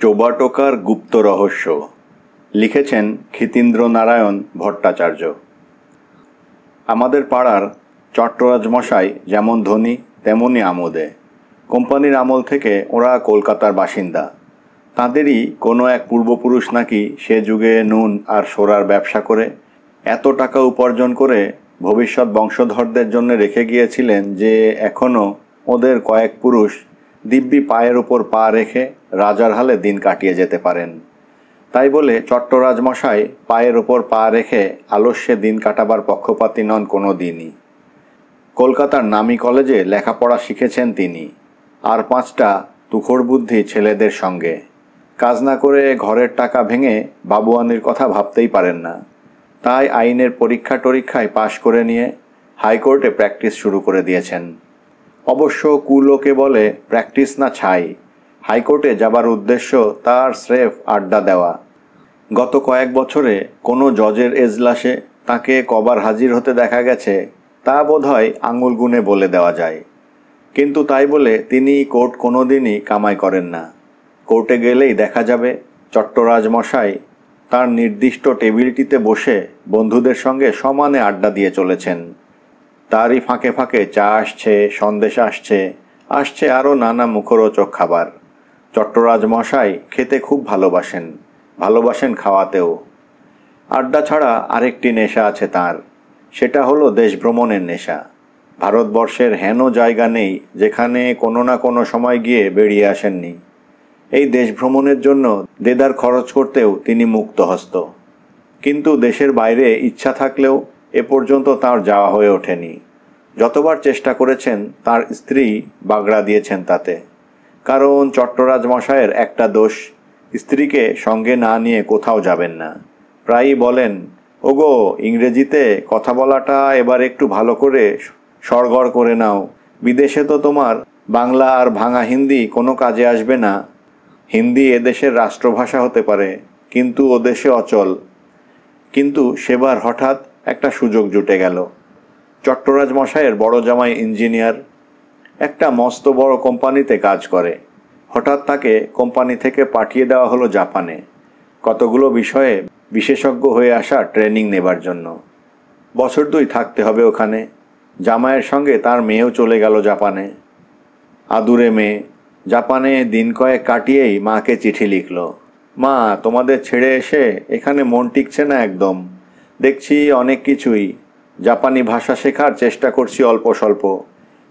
চোবাটোকার গুপ্ত রহস্য লিখেছেন ক্ষিতীন্দ্র নারায়ণ ভট্টাচার্য। আমাদের পাড়ার চট্টরাজ মশাই যেমন ধনী তেমনই আমোদে। কোম্পানির আমল থেকে ওরা কলকাতার বাসিন্দা। তাঁদেরই কোনো এক পূর্বপুরুষ নাকি সে যুগে নুন আর সোরার ব্যবসা করে এত টাকা উপার্জন করে ভবিষ্যৎ বংশধরদের জন্য রেখে গিয়েছিলেন যে এখনও ওদের কয়েক পুরুষ দিব্যি পায়ের ওপর পা রেখে রাজার হালে দিন কাটিয়ে যেতে পারেন। তাই বলে চট্টরাজ মশাই পায়ের ওপর পা রেখে আলস্যে দিন কাটাবার পক্ষপাতী নন কোনো দিনই। কলকাতার নামী কলেজে লেখাপড়া শিখেছেন তিনি, আর 5টা তুখোড় বুদ্ধি ছেলেদের সঙ্গে। কাজ না করে ঘরের টাকা ভেঙে বাবুয়ানির কথা ভাবতেই পারেন না। তাই আইনের পরীক্ষায় পাশ করে নিয়ে হাইকোর্টে প্র্যাকটিস শুরু করে দিয়েছেন। অবশ্য কুলোকে বলে প্র্যাকটিস না ছাই। হাইকোর্টে যাবার উদ্দেশ্য তার স্রেফ আড্ডা দেওয়া। গত কয়েক বছরে কোনো জজের এজলাসে তাকে কবার হাজির হতে দেখা গেছে তা বোধহয় আঙুল গুনে বলে দেওয়া যায়। কিন্তু তাই বলে তিনি কোর্ট কোনো দিনই কামাই করেন না। কোর্টে গেলেই দেখা যাবে চট্টরাজ মশাই তার নির্দিষ্ট টেবিলটিতে বসে বন্ধুদের সঙ্গে সমানে আড্ডা দিয়ে চলেছেন। তারই ফাঁকে ফাঁকে চা আসছে, সন্দেশ আসছে আরও নানা মুখরোচক খাবার। চট্টরাজ মশাই খেতে খুব ভালোবাসেন খাওয়াতেও। আড্ডা ছাড়া আরেকটি নেশা আছে তার, সেটা হলো দেশভ্রমণের নেশা। ভারতবর্ষের হেন জায়গা নেই যেখানে কোনো না কোনো সময় গিয়ে বেরিয়ে আসেননি। এই দেশভ্রমণের জন্য দেদার খরচ করতেও তিনি মুক্তহস্ত। কিন্তু দেশের বাইরে ইচ্ছা থাকলেও এ পর্যন্ত তার যাওয়া হয়ে ওঠেনি। যতবার চেষ্টা করেছেন তার স্ত্রী বাগড়া দিয়েছেন তাতে। কারণ চট্টরাজ মশায়ের একটা দোষ, স্ত্রীকে সঙ্গে না নিয়ে কোথাও যাবেন না। প্রায়ই বলেন, ওগো ইংরেজিতে কথা বলাটা এবার একটু ভালো করে সড়গড় করে নাও। বিদেশে তো তোমার বাংলা আর ভাঙা হিন্দি কোনো কাজে আসবে না। হিন্দি এদেশের রাষ্ট্রভাষা হতে পারে, কিন্তু ও দেশে অচল। কিন্তু সেবার হঠাৎ একটা সুযোগ জুটে গেল। চট্টরাজ মশাইয়ের বড় জামাই ইঞ্জিনিয়ার, একটা মস্ত বড় কোম্পানিতে কাজ করে। হঠাৎ তাকে কোম্পানি থেকে পাঠিয়ে দেওয়া হলো জাপানে, কতগুলো বিষয়ে বিশেষজ্ঞ হয়ে আসা ট্রেনিং নেবার জন্য। বছর 2 থাকতে হবে ওখানে। জামাইয়ের সঙ্গে তার মেয়েও চলে গেল জাপানে। আদুরে মেয়ে জাপানে দিন কয়েক কাটিয়েই মাকে চিঠি লিখল, মা তোমাদের ছেড়ে এসে এখানে মন টিকছে না একদম। দেখছি অনেক কিছুই, জাপানি ভাষা শেখার চেষ্টা করছি অল্প স্বল্প,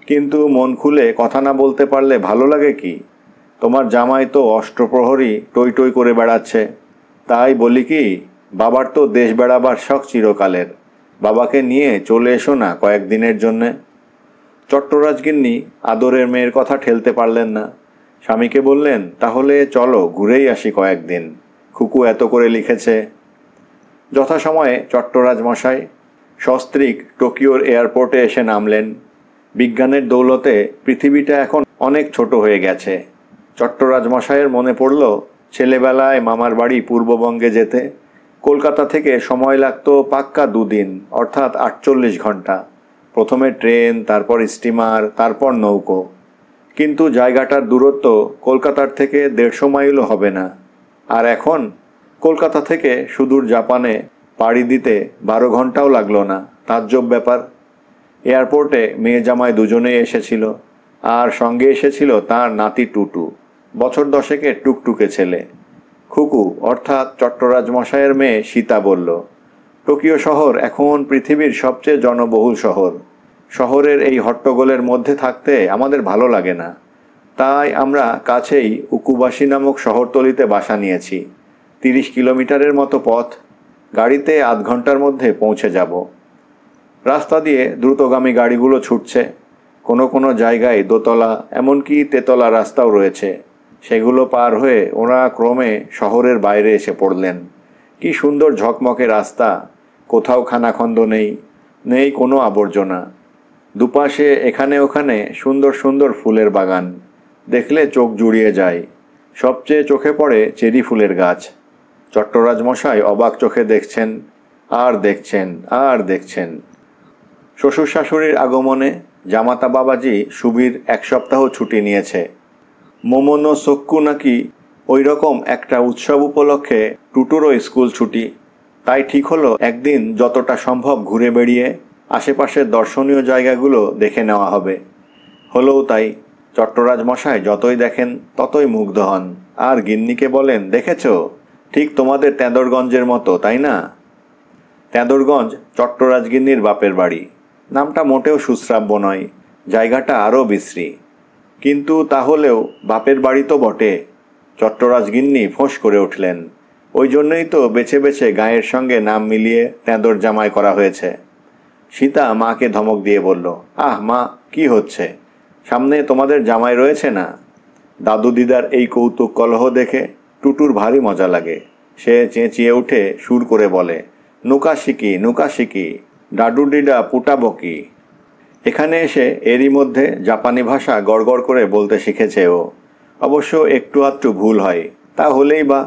কিন্তু মন খুলে কথা না বলতে পারলে ভালো লাগে কি? তোমার জামাই তো অষ্টপ্রহরী টই করে বেড়াচ্ছে। তাই বলি কি, বাবার তো দেশ বেড়াবার শখ চিরকালের। বাবাকে নিয়ে চলে এসো না কয়েকদিনের জন্যে। চট্টরাজ গিন্নি আদরের মেয়ের কথা ঠেলতে পারলেন না। স্বামীকে বললেন, তাহলে চলো ঘুরেই আসি কয়েকদিন, খুকু এত করে লিখেছে। যথাসময়ে চট্টরাজ মশাই সস্ত্রীক টোকিওর এয়ারপোর্টে এসে নামলেন। বিজ্ঞানের দৌলতে পৃথিবীটা এখন অনেক ছোট হয়ে গেছে। চট্টরাজ মশাইয়ের মনে পড়ল ছেলেবেলায় মামার বাড়ি পূর্ববঙ্গে যেতে কলকাতা থেকে সময় লাগত পাক্কা 2 দিন, অর্থাৎ 48 ঘন্টা। প্রথমে ট্রেন, তারপর স্টিমার, তারপর নৌকো। কিন্তু জায়গাটার দূরত্ব কলকাতার থেকে 150 মাইলও হবে না। আর এখন কলকাতা থেকে সুদূর জাপানে পাড়ি দিতে 12 ঘন্টাও লাগলো না। তাজ্জব ব্যাপার। এয়ারপোর্টে মেয়ে জামাই দুজনেই এসেছিল, আর সঙ্গে এসেছিল তার নাতি টুটু, বছর 10-এর টুকটুকে ছেলে। খুকু অর্থাৎ চট্টরাজ মশাইয়ের মেয়ে সীতা বলল, টোকিও শহর এখন পৃথিবীর সবচেয়ে জনবহুল শহর। শহরের এই হট্টগোলের মধ্যে থাকতে আমাদের ভালো লাগে না। তাই আমরা কাছেই উকুবাসী নামক শহরতলিতে বাসা নিয়েছি। 30 কিলোমিটারের মতো পথ, গাড়িতে আধ ঘন্টার মধ্যে পৌঁছে যাব। রাস্তা দিয়ে দ্রুতগামী গাড়িগুলো ছুটছে। কোনো জায়গায় দোতলা, এমনকি তেতলা রাস্তাও রয়েছে। সেগুলো পার হয়ে ওরা ক্রমে শহরের বাইরে এসে পড়লেন। কি সুন্দর ঝকমকে রাস্তা, কোথাও খানাখন্দ নেই কোনো আবর্জনা। দুপাশে এখানে ওখানে সুন্দর ফুলের বাগান, দেখলে চোখ জুড়িয়ে যায়। সবচেয়ে চোখে পড়ে চেরি ফুলের গাছ। চট্টরাজ মশাই অবাক চোখে দেখছেন আর দেখছেন। শ্বশুর শাশুড়ির আগমনে জামাতা বাবাজি সুবীর 1 সপ্তাহ ছুটি নিয়েছে। মোমোনো সোক্কু নাকি ওই রকম একটা উৎসব উপলক্ষে টুটুরও স্কুল ছুটি। তাই ঠিক হলো একদিন যতটা সম্ভব ঘুরে বেড়িয়ে আশেপাশের দর্শনীয় জায়গাগুলো দেখে নেওয়া হবে। হলেও তাই। চট্টরাজ মশাই যতই দেখেন ততই মুগ্ধ হন, আর গিন্নিকে বলেন, দেখেছ, ঠিক তোমাদের তেঁদরগঞ্জের মতো, তাই না? তেঁদরগঞ্জ চট্টরাজ গিন্নির বাপের বাড়ি। নামটা মোটেও সুশ্রাব্য নয়, জায়গাটা আরও বিশ্রী। কিন্তু তাহলেও বাপের বাড়ি তো বটে। চট্টরাজ গিন্নি ফোঁস করে উঠলেন। ওই জন্যই তো বেছে বেছে গায়ের সঙ্গে নাম মিলিয়ে তেঁদর জামাই করা হয়েছে। সীতা মাকে ধমক দিয়ে বলল, আহ মা, কি হচ্ছে? সামনে তোমাদের জামাই রয়েছে না? দাদু দিদার এই কৌতুক কলহ দেখে টুটুর ভারী মজা লাগে। সে চেঁচিয়ে উঠে সুর করে বলে, নুকা শিকি, নুকা শিকি, ডাডু ডিডা পুটাবো কি। এখানে এসে এরই মধ্যে জাপানি ভাষা গড়গড় করে বলতে শিখেছে ও। অবশ্য একটু আধটু ভুল হয়, তা হলেই বা।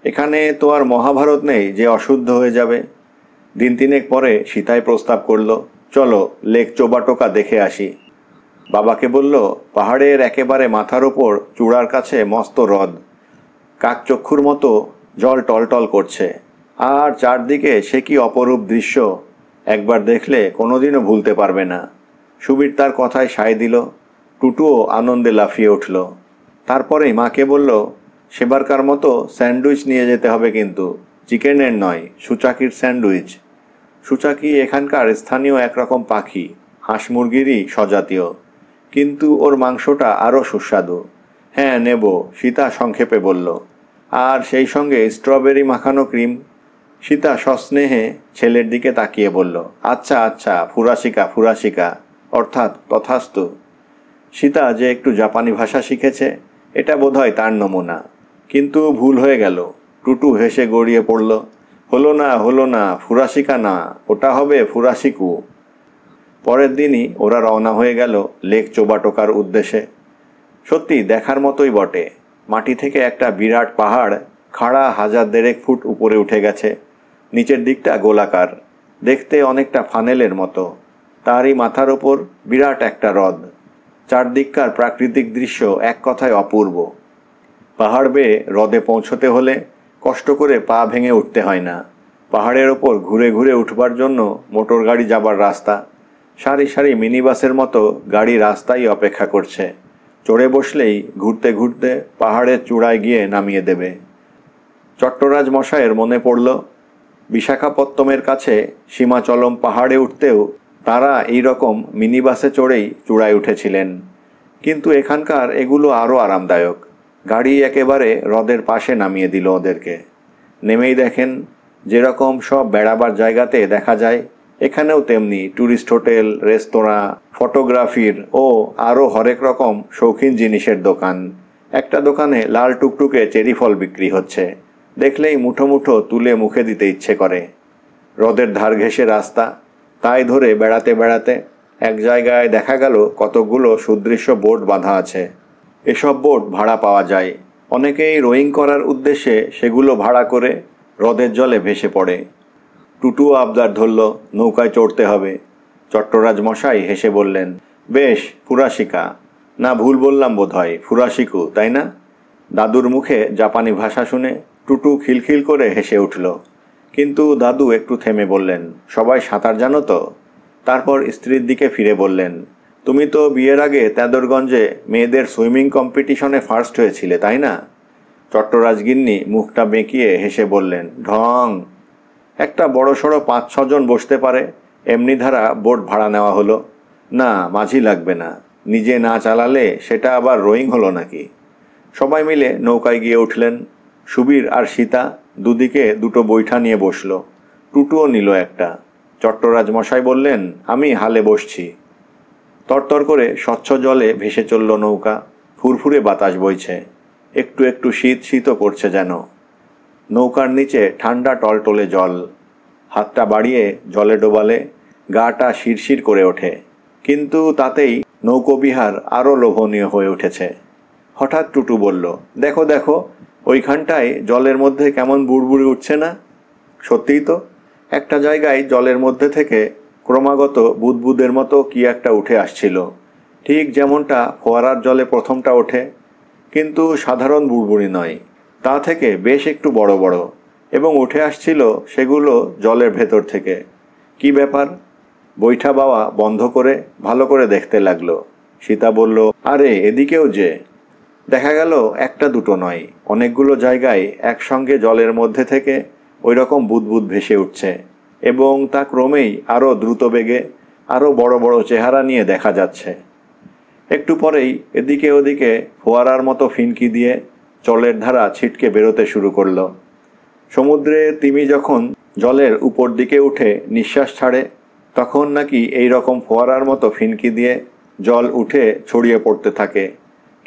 এখানে তো আর মহাভারত নেই যে অশুদ্ধ হয়ে যাবে। দিন তিনেক পরে সীতাই প্রস্তাব করল, চলো লেক চোবাটোকা দেখে আসি। বাবাকে বলল, পাহাড়ের একেবারে মাথার ওপর চূড়ার কাছে মস্ত হ্রদ, কাকচক্ষুর মতো জল টলটল করছে, আর চারদিকে সে কি অপরূপ দৃশ্য, একবার দেখলে কোনোদিনও ভুলতে পারবে না। সুবীর তার কথায় সায় দিল। টুটুও আনন্দে লাফিয়ে উঠল। তারপরেই মাকে বলল, সেবারকার মতো স্যান্ডউইচ নিয়ে যেতে হবে, কিন্তু চিকেনের নয়, সুচাকির স্যান্ডউইচ। সুচাকি এখানকার স্থানীয় একরকম পাখি, হাঁস মুরগিরই স্বজাতীয়, কিন্তু ওর মাংসটা আরও সুস্বাদু। হ্যাঁ নেব, সীতা সংক্ষেপে বলল। আর সেই সঙ্গে স্ট্রবেরি মাখানো ক্রিম। সীতা সস্নেহে ছেলের দিকে তাকিয়ে বলল, আচ্ছা আচ্ছা, ফুরাসিকা ফুরাসিকা, অর্থাৎ তথাস্তু। সীতা যে একটু জাপানি ভাষা শিখেছে, এটা বোধহয় তার নমুনা। কিন্তু ভুল হয়ে গেল। টুটু হেসে গড়িয়ে পড়ল, হলো না, ফুরাসিকা না, ওটা হবে ফুরাসিকু। পরের দিনই ওরা রওনা হয়ে গেল লেক চোবাটোকার উদ্দেশ্যে। সত্যি দেখার মতোই বটে। মাটি থেকে একটা বিরাট পাহাড় খাড়া 1000 ফুট উপরে উঠে গেছে। নিচের দিকটা গোলাকার, দেখতে অনেকটা ফানেলের মতো। তারই মাথার ওপর বিরাট একটা হ্রদ। চারদিককার প্রাকৃতিক দৃশ্য এক কথায় অপূর্ব। পাহাড় বেয়ে হ্রদে পৌঁছতে হলে কষ্ট করে পা ভেঙে উঠতে হয় না। পাহাড়ের ওপর ঘুরে ঘুরে উঠবার জন্য মোটর গাড়ি যাবার রাস্তা। সারি সারি মিনি বাসের মতো গাড়ি রাস্তায় অপেক্ষা করছে। চড়ে বসলেই ঘুরতে ঘুরতে পাহাড়ের চূড়ায় গিয়ে নামিয়ে দেবে। চট্টরাজ মশাইয়ের মনে পড়ল, বিশাখাপত্তমের কাছে সীমাচলম পাহাড়ে উঠতেও তারা এই রকম মিনি বাসে চড়েই চূড়ায় উঠেছিলেন। কিন্তু এখানকার এগুলো আরও আরামদায়ক। গাড়ি একেবারে হ্রদের পাশে নামিয়ে দিল ওদেরকে। নেমেই দেখেন, যেরকম সব বেড়াবার জায়গাতে দেখা যায়, এখানেও তেমনি ট্যুরিস্ট হোটেল, রেস্তোরাঁ, ফটোগ্রাফির ও আরও হরেক রকম শৌখিন জিনিসের দোকান। একটা দোকানে লাল টুকটুকে চেরি ফল বিক্রি হচ্ছে, দেখলেই মুঠো মুঠো তুলে মুখে দিতে ইচ্ছে করে। হ্রদের ধার ঘেঁষে রাস্তা, তাই ধরে বেড়াতে বেড়াতে এক জায়গায় দেখা গেল কতকগুলো সুদৃশ্য বোট বাঁধা আছে। এসব বোট ভাড়া পাওয়া যায়। অনেকেই রোয়িং করার উদ্দেশ্যে সেগুলো ভাড়া করে হ্রদের জলে ভেসে পড়ে। টুটুও আবদার ধরল, নৌকায় চড়তে হবে। চট্টরাজ মশাই হেসে বললেন, বেশ, ফুরাসিকা না, ভুল বললাম বোধহয়, ফুরাসিকু, তাই না? দাদুর মুখে জাপানি ভাষা শুনে টুটু খিলখিল করে হেসে উঠল। কিন্তু দাদু একটু থেমে বললেন, সবাই সাঁতার জানো তো? তারপর স্ত্রীর দিকে ফিরে বললেন, তুমি তো বিয়ের আগে তেঁদরগঞ্জে মেয়েদের সুইমিং কম্পিটিশনে ফার্স্ট হয়েছিলে, তাই না? চট্টরাজ গিন্নি মুখটা বেঁকিয়ে হেসে বললেন, ঢং। একটা বড়সড় 5-6 জন বসতে পারে এমনি ধারা বোট ভাড়া নেওয়া হলো। না, মাঝি লাগবে না। নিজে না চালালে সেটা আবার রোয়িং হলো নাকি? সবাই মিলে নৌকায় গিয়ে উঠলেন। সুবীর আর সীতা দুদিকে দুটো বৈঠা নিয়ে বসল। টুটুও নিল একটা। চট্টরাজ মশাই বললেন, আমি হালে বসছি। তরতর করে স্বচ্ছ জলে ভেসে চলল নৌকা। ফুরফুরে বাতাস বইছে, একটু একটু শীত শীতও করছে যেন। নৌকার নিচে ঠান্ডা টলটলে জল। হাতটা বাড়িয়ে জলে ডোবালে গাটা শিরশির করে ওঠে। কিন্তু তাতেই নৌকোবিহার আরও লোভনীয় হয়ে উঠেছে। হঠাৎ টুটু বলল, দেখো দেখো, ওইখানটায় জলের মধ্যে কেমন বুড়বুড়ি উঠছে না? সত্যিই তো, একটা জায়গায় জলের মধ্যে থেকে ক্রমাগত বুদবুদের মতো কি একটা উঠে আসছিল, ঠিক যেমনটা ফোয়ারার জলে প্রথমটা ওঠে। কিন্তু সাধারণ বুড়বুড়ি নয়, তা থেকে বেশ একটু বড় বড়, এবং উঠে আসছিল সেগুলো জলের ভেতর থেকে। কি ব্যাপার? বৈঠা বাওয়া বন্ধ করে ভালো করে দেখতে লাগলো। সীতা বলল, আরে এদিকেও যে। দেখা গেল একটা দুটো নয়, অনেকগুলো জায়গায় একসঙ্গে জলের মধ্যে থেকে ওই রকম বুদবুদ ভেসে উঠছে, এবং তা ক্রমেই আরও দ্রুত বেগে আরও বড় বড় চেহারা নিয়ে দেখা যাচ্ছে। একটু পরেই এদিকে ওদিকে ফোয়ারার মতো ফিনকি দিয়ে জলের ধারা ছিটকে বেরোতে শুরু করলো। সমুদ্রে তিমি যখন জলের উপর দিকে উঠে নিঃশ্বাস ছাড়ে, তখন নাকি এই রকম ফোয়ারার মতো ফিনকি দিয়ে জল উঠে ছড়িয়ে পড়তে থাকে।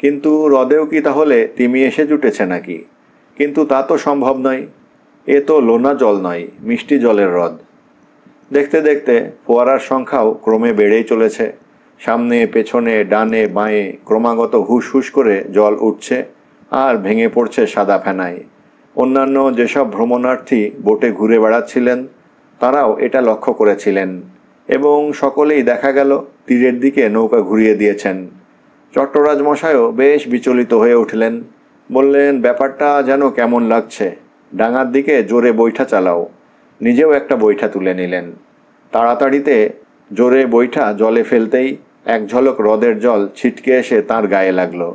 কিন্তু হ্রদেও কি তাহলে তিমি এসে জুটেছে নাকি? কিন্তু তা তো সম্ভব নয়। এ তো লোনা জল নয়, মিষ্টি জলের হ্রদ। দেখতে দেখতে ফোয়ারার সংখ্যাও ক্রমে বেড়েই চলেছে। সামনে পেছনে ডানে বাঁয়ে ক্রমাগত হুস হুস করে জল উঠছে আর ভেঙে পড়ছে সাদা ফেনায়। অন্যান্য যেসব ভ্রমণার্থী বোটে ঘুরে বেড়াচ্ছিলেন তারাও এটা লক্ষ্য করেছিলেন, এবং সকলেই দেখা গেল তীরের দিকে নৌকা ঘুরিয়ে দিয়েছেন। চট্টরাজ মশাইও বেশ বিচলিত হয়ে উঠলেন। বললেন, ব্যাপারটা যেন কেমন লাগছে, ডাঙার দিকে জোরে বৈঠা চালাও। নিজেও একটা বৈঠা তুলে নিলেন। তাড়াতাড়িতে জোরে বৈঠা জলে ফেলতেই এক ঝলক হ্রদের জল ছিটকে এসে তার গায়ে লাগলো।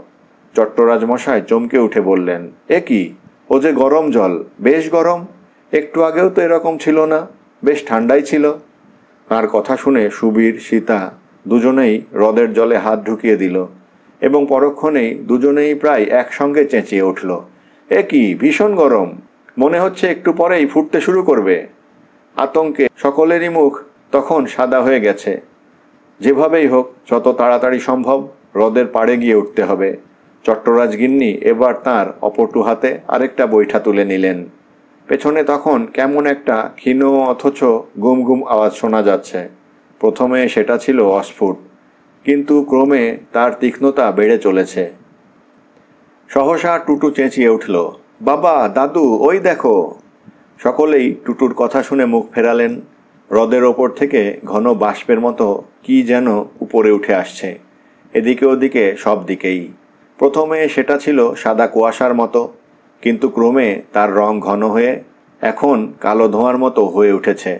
চট্টরাজ মশাই চমকে উঠে বললেন, এ কি? ও যে গরম জল, বেশ গরম। একটু আগেও তো এরকম ছিল না, বেশ ঠান্ডাই ছিল। তার কথা শুনে সুবীর, সীতা দুজনেই হ্রদের জলে হাত ঢুকিয়ে দিল, এবং পরক্ষণেই দুজনেই প্রায় একসঙ্গে চেঁচিয়ে উঠল, এ কি, ভীষণ গরম, মনে হচ্ছে একটু পরেই ফুটতে শুরু করবে। আতঙ্কে সকলেরই মুখ তখন সাদা হয়ে গেছে। যেভাবেই হোক যত তাড়াতাড়ি সম্ভব হ্রদের পাড়ে গিয়ে উঠতে হবে। চট্টরাজ গিন্নি এবার তাঁর অপটু হাতে আরেকটা বৈঠা তুলে নিলেন। পেছনে তখন কেমন একটা ক্ষীণ অথচ গুম গুম আওয়াজ শোনা যাচ্ছে। প্রথমে সেটা ছিল অস্ফুট, কিন্তু ক্রমে তার তীক্ষ্ণতা বেড়ে চলেছে। সহসা টুটু চেঁচিয়ে উঠল, বাবা, দাদু, ওই দেখো। সকলেই টুটুর কথা শুনে মুখ ফেরালেন। হ্রদের ওপর থেকে ঘন বাষ্পের মতো কি যেন উপরে উঠে আসছে, এদিকে ওদিকে সব দিকেই। প্রথমে সেটা ছিল সাদা কুয়াশার মতো, কিন্তু ক্রমে তার রং ঘন হয়ে এখন কালো ধোঁয়ার মতো হয়ে উঠেছে,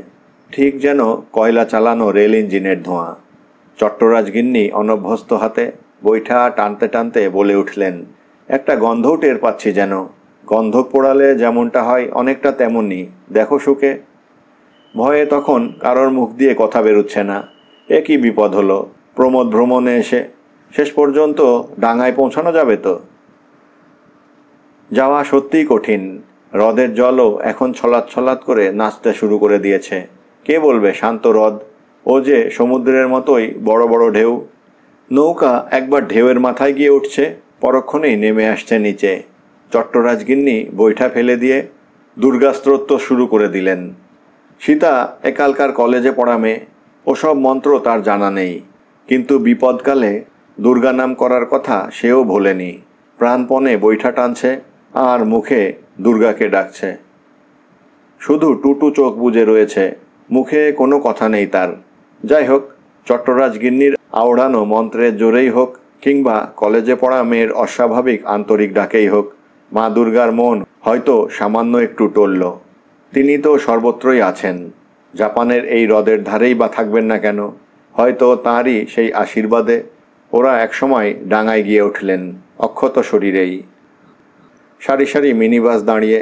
ঠিক যেন কয়লা চালানো রেল ইঞ্জিনের ধোঁয়া। চট্টরাজ গিন্নি অনভ্যস্ত হাতে বৈঠা টানতে টানতে বলে উঠলেন, একটা গন্ধও টের পাচ্ছি যেন। গন্ধক পোড়ালে যেমনটা হয় অনেকটা তেমনই, দেখো শুকে। ভয়ে তখন কারোর মুখ দিয়ে কথা বেরোচ্ছে না। এ কি বিপদ হলো প্রমোদ ভ্রমণে এসে? শেষ পর্যন্ত ডাঙায় পৌঁছানো যাবে তো? যাওয়া সত্যিই কঠিন। হ্রদের জলও এখন ছলাৎ ছলাৎ করে নাচতে শুরু করে দিয়েছে। কে বলবে শান্ত হ্রদ? ও যে সমুদ্রের মতোই বড় বড় ঢেউ। নৌকা একবার ঢেউয়ের মাথায় গিয়ে উঠছে, পরক্ষণেই নেমে আসছে নিচে। চট্টরাজ গিন্নি বৈঠা ফেলে দিয়ে দুর্গাস্তোত্র শুরু করে দিলেন। সীতা একালকার কলেজে পড়া মেয়ে, ওসব মন্ত্র তার জানা নেই, কিন্তু বিপদকালে দুর্গা নাম করার কথা সেও ভোলেনি। প্রাণপণে বৈঠা টানছে আর মুখে দুর্গাকে ডাকছে। শুধু টুটু চোখ বুজে রয়েছে, মুখে কোনো কথা নেই তার। যাই হোক, চট্টরাজ গিন্নির আওড়ানো মন্ত্রের জোরেই হোক কিংবা কলেজে পড়া মেয়ের অস্বাভাবিক আন্তরিক ডাকেই হোক, মা দুর্গার মন হয়তো সামান্য একটু টলল। তিনি তো সর্বত্রই আছেন, জাপানের এই হ্রদের ধারেই বা থাকবেন না কেন? হয়তো তাঁরই সেই আশীর্বাদে ওরা একসময় ডাঙায় গিয়ে উঠলেন অক্ষত শরীরেই। সারি সারি মিনি বাস দাঁড়িয়ে,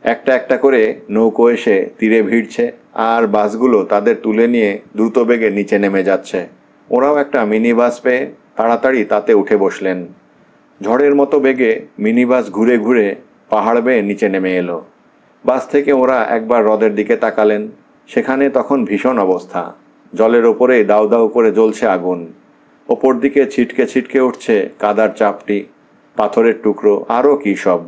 একটা একটা করে নৌকো এসে তীরে ভিড়ছে, আর বাসগুলো তাদের তুলে নিয়ে দ্রুত বেগে নিচে নেমে যাচ্ছে। ওরাও একটা মিনি বাস পেয়ে তাড়াতাড়ি তাতে উঠে বসলেন। ঝড়ের মতো বেগে মিনি বাস ঘুরে ঘুরে পাহাড় বেয়ে নিচে নেমে এলো। বাস থেকে ওরা একবার হ্রদের দিকে তাকালেন। সেখানে তখন ভীষণ অবস্থা। জলের ওপরে দাউ দাউ করে জ্বলছে আগুন। ওপর দিকে ছিটকে ছিটকে উঠছে কাদার চাপটি, পাথরের টুকরো, আরও কী সব।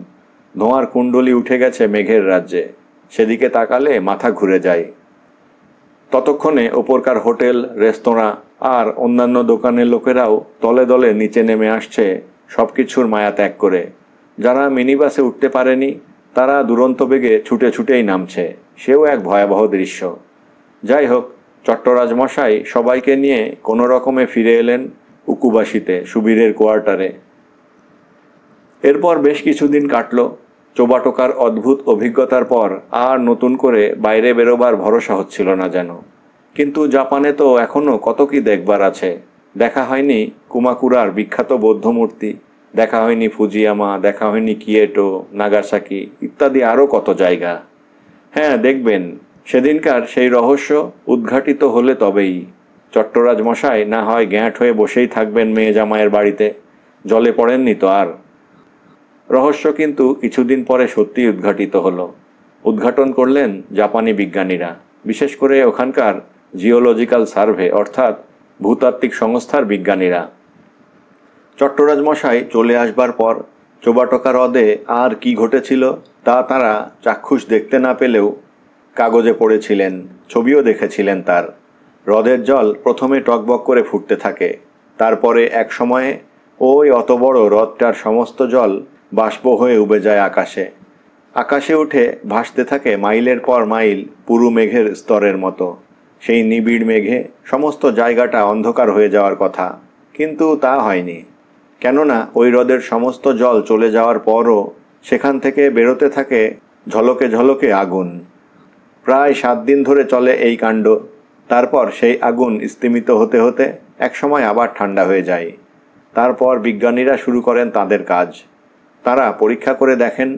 ধোঁয়ার কুণ্ডলি উঠে গেছে মেঘের রাজ্যে। সেদিকে তাকালে মাথা ঘুরে যায়। ততক্ষণে ওপরকার হোটেল, রেস্তোরাঁ আর অন্যান্য দোকানের লোকেরাও দলে দলে নিচে নেমে আসছে সব কিছুর মায়া ত্যাগ করে। যারা মিনি বাসে উঠতে পারেনি তারা দুরন্ত বেগে ছুটে ছুটেই নামছে। সেও এক ভয়াবহ দৃশ্য। যাই হোক, চট্টরাজ মশাই সবাইকে নিয়ে কোনো রকমে ফিরে এলেন উকুবাসীতে, সুবীরের কোয়ার্টারে। এরপর বেশ কিছুদিন কাটল। চোবাটোকার অদ্ভুত অভিজ্ঞতার পর আর নতুন করে বাইরে বেরোবার ভরসা হচ্ছিল না যেন। কিন্তু জাপানে তো এখনও কত কি দেখবার আছে। দেখা হয়নি কুমাকুরার বিখ্যাত বৌদ্ধমূর্তি, দেখা হয়নি ফুজিয়ামা, দেখা হয়নি কিয়েটো, নাগাসাকি ইত্যাদি আরও কত জায়গা। হ্যাঁ, দেখবেন সেদিনকার সেই রহস্য উদ্ঘাটিত হলে তবেই। চট্টরাজ মশাই না হয় গ্যাঁট হয়ে বসেই থাকবেন মেয়ে জামাইয়ের বাড়িতে, জলে পড়েননি তো আর। রহস্য কিন্তু কিছুদিন পরে সত্যিই উদ্ঘাটিত হলো। উদ্ঘাটন করলেন জাপানি বিজ্ঞানীরা, বিশেষ করে ওখানকার জিওলজিক্যাল সার্ভে অর্থাৎ ভূতাত্ত্বিক সংস্থার বিজ্ঞানীরা। চট্টরাজ মশাই চলে আসবার পর চোবাটোকা হ্রদে আর কি ঘটেছিল তা তাঁরা চাক্ষুষ দেখতে না পেলেও কাগজে পড়েছিলেন, ছবিও দেখেছিলেন তার। হ্রদের জল প্রথমে টকবক করে ফুটতে থাকে, তারপরে এক সময়ে ওই অত বড় হ্রদটার সমস্ত জল বাষ্প হয়ে উবে যায় আকাশে। আকাশে উঠে ভাসতে থাকে মাইলের পর মাইল পুরু মেঘের স্তরের মতো। সেই নিবিড় মেঘে সমস্ত জায়গাটা অন্ধকার হয়ে যাওয়ার কথা, কিন্তু তা হয়নি। কেননা ওই হ্রদের সমস্ত জল চলে যাওয়ার পরও সেখান থেকে বেরোতে থাকে ঝলকে ঝলকে আগুন। প্রায় 7 দিন ধরে চলে এই কাণ্ড। তারপর সেই আগুন স্তিমিত হতে হতে একসময় আবার ঠান্ডা হয়ে যায়। তারপর বিজ্ঞানীরা শুরু করেন তাদের কাজ। তারা পরীক্ষা করে দেখেন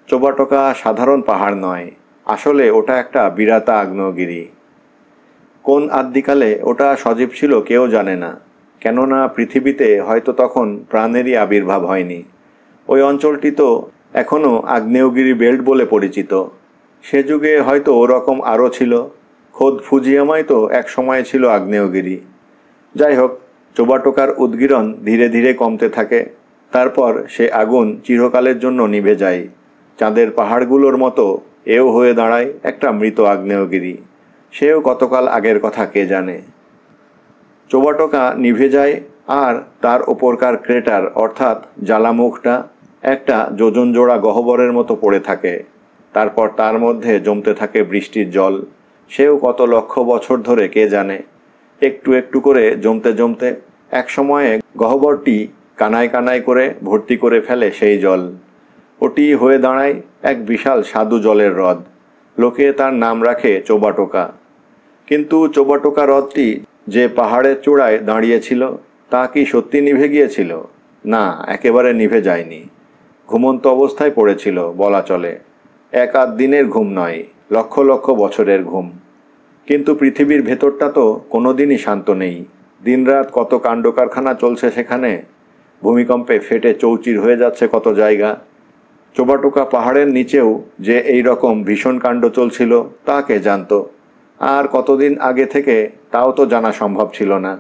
চোবাটোকা সাধারণ পাহাড় নয়, আসলে ওটা একটা বিরাতা আগ্নেয়গিরি। কোন আদ্যিকালে ওটা সজীব ছিল কেউ জানে না, কেননা পৃথিবীতে হয়তো তখন প্রাণেরই আবির্ভাব হয়নি। ওই অঞ্চলটি তো এখনও আগ্নেয়গিরি বেল্ট বলে পরিচিত। সে যুগে হয়তো ওরকম আরও ছিল। খোদ ফুজিয়ামাই তো এক সময় ছিল আগ্নেয়গিরি। যাই হোক, চোবাটোকার উদ্গীরণ ধীরে ধীরে কমতে থাকে। তারপর সে আগুন চিরকালের জন্য নিভে যায়। চাঁদের পাহাড়গুলোর মতো এও হয়ে দাঁড়ায় একটা মৃত আগ্নেয়গিরি। সেও কতকাল আগের কথা কে জানে। চোবাটোকা নিভে যায়, আর তার ওপরকার ক্রেটার অর্থাৎ জ্বালামুখটা একটা যোজন জোড়া গহ্বরের মতো পড়ে থাকে। তারপর তার মধ্যে জমতে থাকে বৃষ্টির জল। সেও কত লক্ষ বছর ধরে কে জানে। একটু একটু করে জমতে জমতে এক সময়ে গহ্বরটি কানায় কানায় করে ভর্তি করে ফেলে সেই জল। ওটি হয়ে দাঁড়ায় এক বিশাল স্বাদু জলের হ্রদ। লোকে তার নাম রাখে চোবাটোকা। কিন্তু চোবাটোকা হ্রদটি যে পাহাড়ের চূড়ায় দাঁড়িয়েছিল তা কি সত্যি নিভে গিয়েছিল? না, একেবারে নিভে যায়নি। ঘুমন্ত অবস্থায় পড়েছিল বলা চলে। 1-8 দিনের ঘুম নয়, লক্ষ লক্ষ বছরের ঘুম। কিন্তু পৃথিবীর ভেতরটা তো কোনো দিনই শান্ত নেই। দিনরাত কত কাণ্ডকারখানা চলছে সেখানে। ভূমিকম্পে ফেটে চৌচির হয়ে যাচ্ছে কত জায়গা। চোবাটোকা পাহাড়ের নিচেও যে এই রকম ভীষণ কাণ্ড চলছিল তা কে জানত? আর কতদিন আগে থেকে তাও তো জানা সম্ভব ছিল না।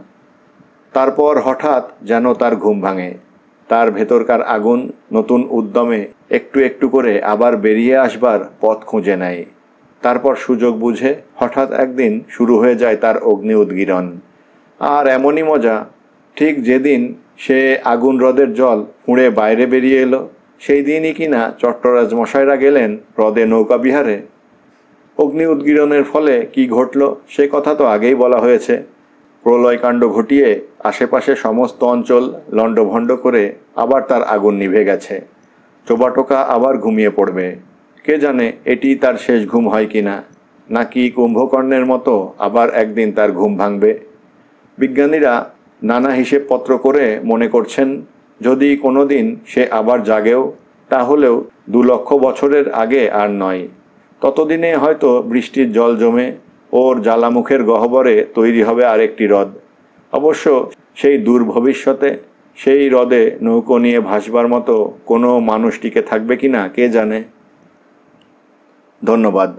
তারপর হঠাৎ যেন তার ঘুম ভাঙে। তার ভেতরকার আগুন নতুন উদ্যমে একটু একটু করে আবার বেরিয়ে আসবার পথ খুঁজে নেয়। তারপর সুযোগ বুঝে হঠাৎ একদিন শুরু হয়ে যায় তার অগ্নি উদ্গীরণ। আর এমনই মজা, ঠিক যেদিন সে আগুন হ্রদের জল ফুঁড়ে বাইরে বেরিয়ে এলো সেই দিনই কিনা চট্টরাজ মশাইরা গেলেন হ্রদে নৌকা বিহারে। অগ্নি উদ্গীরণের ফলে কি ঘটল সে কথা তো আগেই বলা হয়েছে। প্রলয়কাণ্ড ঘটিয়ে আশেপাশে সমস্ত অঞ্চল লণ্ডভণ্ড করে আবার তার আগুন নিভে গেছে। চোবাটোকা আবার ঘুমিয়ে পড়বে। কে জানে এটি তার শেষ ঘুম হয় কিনা, নাকি কুম্ভকর্ণের মতো আবার একদিন তার ঘুম ভাঙবে। বিজ্ঞানীরা নানা হিসেবপত্র করে মনে করছেন যদি কোনো দিন সে আবার জাগেও তাহলেও 2 লক্ষ বছরের আগে আর নয়। ততদিনে হয়তো বৃষ্টির জল জমে ওর জ্বালামুখের গহ্বরে তৈরি হবে আরেকটি হ্রদ। অবশ্য সেই দূর ভবিষ্যতে সেই হ্রদে নৌকো নিয়ে ভাসবার মতো কোনো মানুষ টিকে থাকবে কিনা কে জানে। ধন্যবাদ।